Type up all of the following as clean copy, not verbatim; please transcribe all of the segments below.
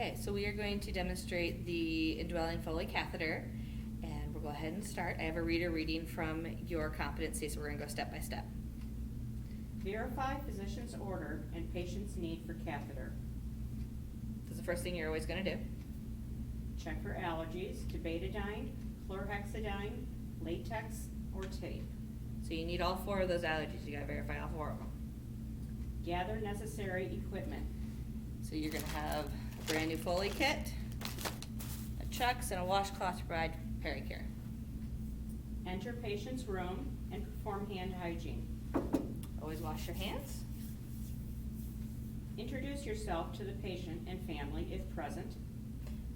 Okay, so we are going to demonstrate the indwelling Foley catheter, and we'll go ahead and start. I have a reader reading from your competency, so we're going to go step by step. Verify physician's order and patient's need for catheter. This is the first thing you're always going to do. Check for allergies to betadine, chlorhexidine, latex, or tape. So you need all 4 of those allergies. You got to verify all 4 of them. Gather necessary equipment. So you're going to have a brand new Foley kit, a chucks, and a washcloth to provide pericare. Enter patient's room and perform hand hygiene. Always wash your hands. Introduce yourself to the patient and family if present.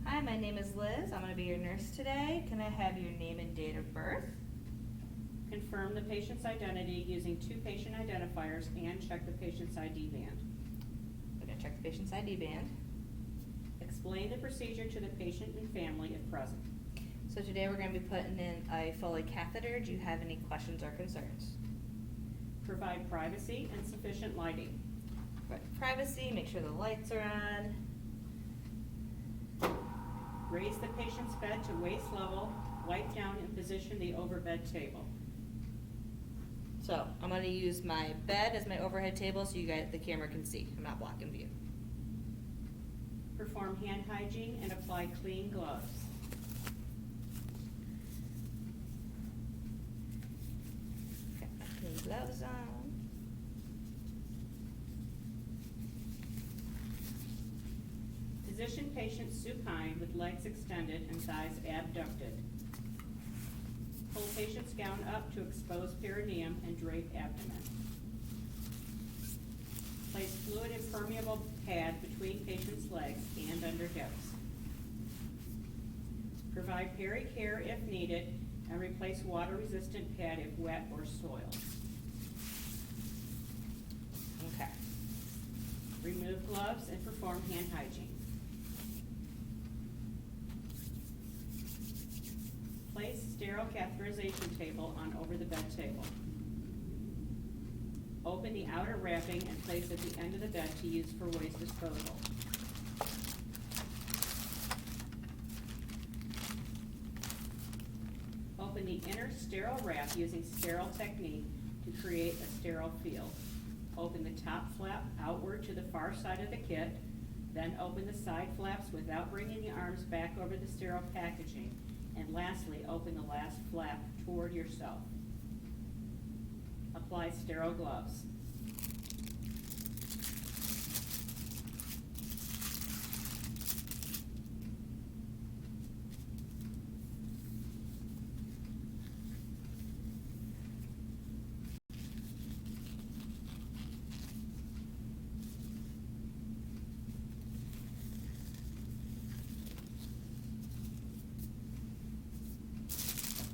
Hi, my name is Liz. I'm going to be your nurse today. Can I have your name and date of birth? Confirm the patient's identity using 2 patient identifiers and check the patient's ID band. We're going to check the patient's ID band. Explain the procedure to the patient and family if present. So today we're going to be putting in a Foley catheter. Do you have any questions or concerns? Provide privacy and sufficient lighting. Privacy, make sure the lights are on. Raise the patient's bed to waist level, wipe down and position the overbed table. So I'm going to use my bed as my overhead table so you guys, the camera can see. I'm not blocking view. Perform hand hygiene and apply clean gloves. Got my clean gloves on. Position patient supine with legs extended and thighs abducted. Pull patient's gown up to expose perineum and drape abdomen. Place fluid impermeable pad between patient's legs and under hips. Provide pericare if needed and replace water-resistant pad if wet or soiled. Okay. Remove gloves and perform hand hygiene. Place sterile catheterization table on over the bed table. Open the outer wrapping and place at the end of the bed to use for waste disposal. Open the inner sterile wrap using sterile technique to create a sterile field. Open the top flap outward to the far side of the kit, then open the side flaps without bringing the arms back over the sterile packaging, and lastly, open the last flap toward yourself. Apply sterile gloves.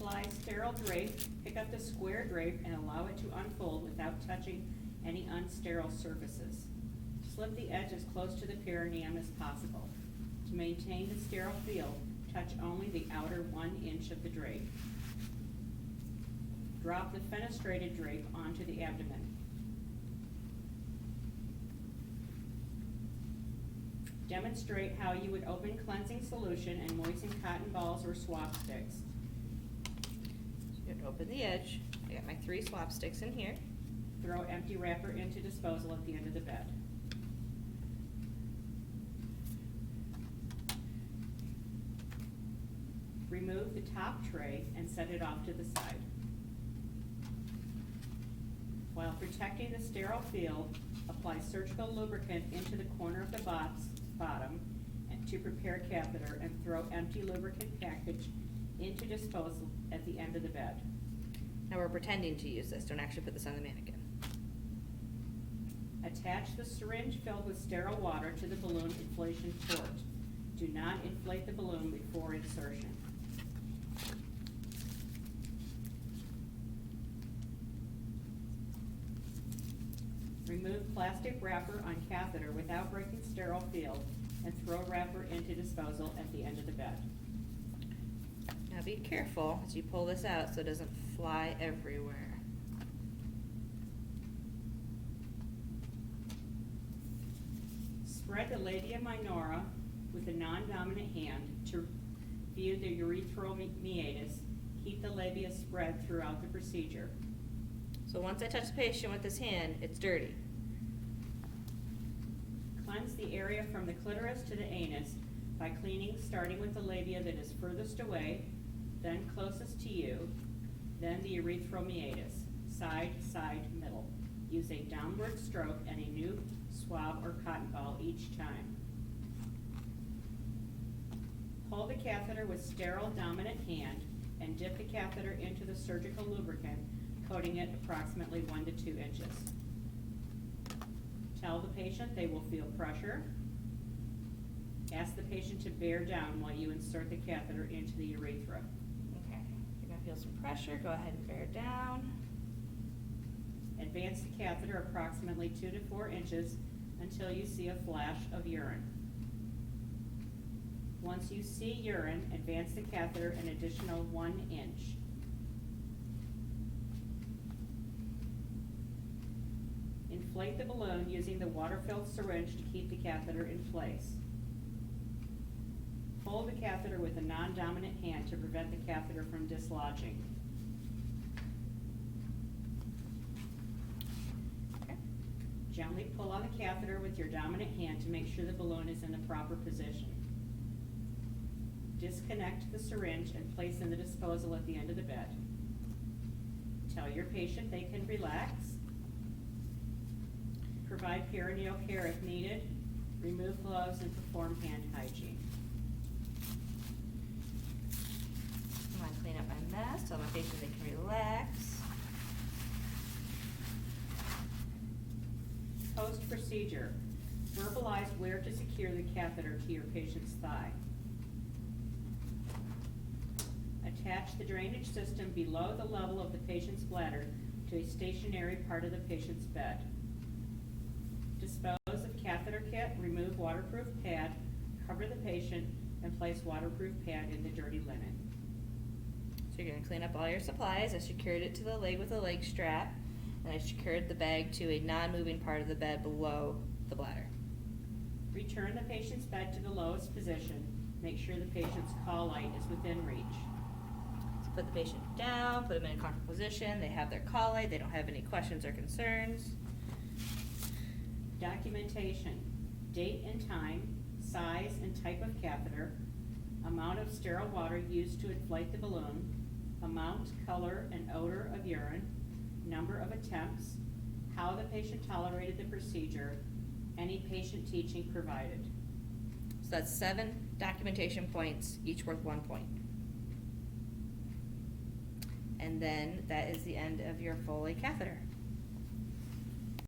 Apply sterile drape, pick up the square drape and allow it to unfold without touching any unsterile surfaces. Slip the edge as close to the perineum as possible. To maintain the sterile field, touch only the outer 1 inch of the drape. Drop the fenestrated drape onto the abdomen. Demonstrate how you would open cleansing solution and moisten cotton balls or swab sticks. So you're going to open the edge. I got my 3 swab sticks in here. Throw empty wrapper into disposal at the end of the bed. Remove the top tray and set it off to the side. While protecting the sterile field, apply surgical lubricant into the corner of the bottom and to prepare catheter and throw empty lubricant package into disposal at the end of the bed. Now we're pretending to use this. Don't actually put this on the mannequin. Attach the syringe filled with sterile water to the balloon inflation port. Do not inflate the balloon before insertion. Remove plastic wrapper on catheter without breaking sterile field and throw wrapper into disposal at the end of the bed. Now be careful as you pull this out so it doesn't fly everywhere. Spread the labia minora with a non-dominant hand to view the urethral meatus. Keep the labia spread throughout the procedure. So once I touch the patient with this hand, it's dirty. Cleanse the area from the clitoris to the anus by cleaning, starting with the labia that is furthest away, then closest to you, then the urethral meatus, side, side, middle. Use a downward stroke and a new swab or cotton ball each time. Pull the catheter with sterile dominant hand and dip the catheter into the surgical lubricant, coating it approximately 1 to 2 inches. Tell the patient they will feel pressure. Ask the patient to bear down while you insert the catheter into the urethra. Okay, you're gonna feel some pressure, go ahead and bear down. Advance the catheter approximately 2 to 4 inches until you see a flash of urine. Once you see urine, advance the catheter an additional 1 inch. Inflate the balloon using the water-filled syringe to keep the catheter in place. Hold the catheter with a non-dominant hand to prevent the catheter from dislodging. Okay. Gently pull on the catheter with your dominant hand to make sure the balloon is in the proper position. Disconnect the syringe and place in the disposal at the end of the bed. Tell your patient they can relax. Provide perineal care if needed. Remove gloves and perform hand hygiene. I'm gonna clean up my mess, tell my patient they can relax. Post-procedure, verbalize where to secure the catheter to your patient's thigh. Attach the drainage system below the level of the patient's bladder to a stationary part of the patient's bed. Dispose of catheter kit, remove waterproof pad, cover the patient, and place waterproof pad in the dirty linen. So you're gonna clean up all your supplies. I secured it to the leg with a leg strap, and I secured the bag to a non-moving part of the bed below the bladder. Return the patient's bed to the lowest position. Make sure the patient's call light is within reach. So put the patient down, put them in a comfortable position, they have their call light, they don't have any questions or concerns. Documentation, date and time, size and type of catheter, amount of sterile water used to inflate the balloon, amount, color, and odor of urine, number of attempts, how the patient tolerated the procedure, any patient teaching provided. So that's 7 documentation points, each worth 1 point. And then that is the end of your Foley catheter.